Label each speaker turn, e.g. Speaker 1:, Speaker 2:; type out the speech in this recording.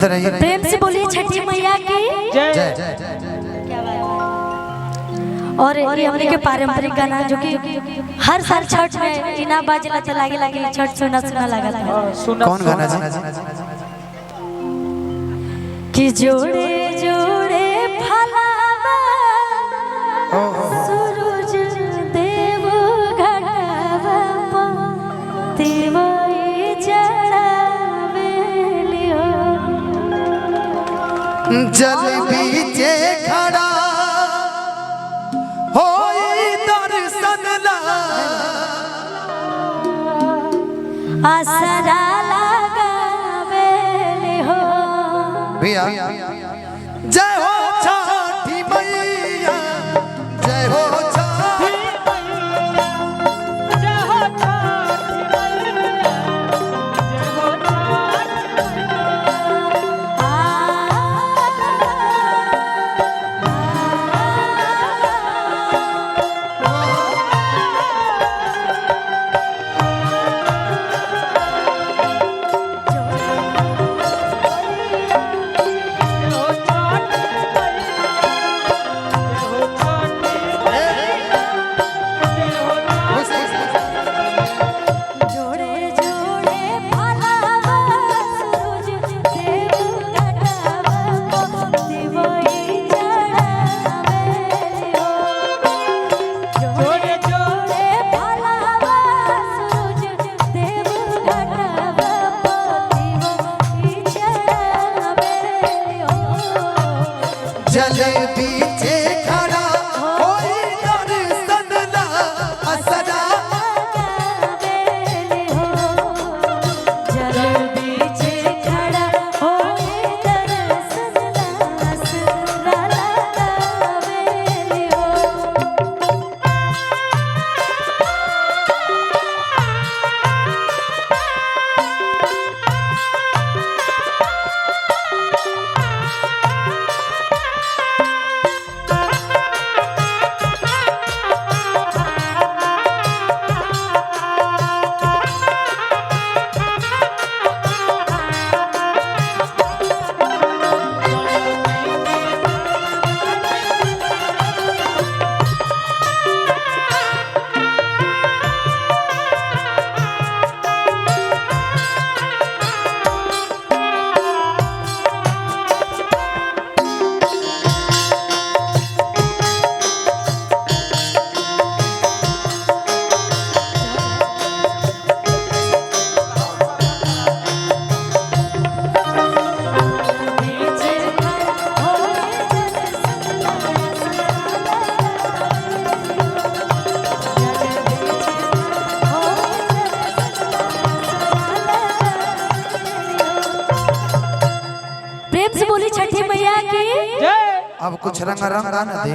Speaker 1: प्रेम से बोलिए छठी मैया की
Speaker 2: जय।
Speaker 1: क्या बात है। और ये हमने के पारंपरिक गाना जो कि हर साल छठ में इना बाजला तो लागे लागे छठ सुना सुना लगा था।
Speaker 2: कौन गाना
Speaker 1: कि जोड़े जोड़े फलावा सूरज देव घटावा देवई चढ़ावेलियो
Speaker 3: जल बीचे खड़ा होई दर्शन ला
Speaker 1: आसरा लगावेलियो
Speaker 3: भैया जय हो छठी मैया जय हो छठी जल बीचे खड़ा होई दर्शन ला असरा
Speaker 1: जल बीचे खड़ा होए दर्शन आसरा लगावेलियो प्रेम से बोली छठी मैया की
Speaker 3: अब कुछ रंग रंग गाना दे।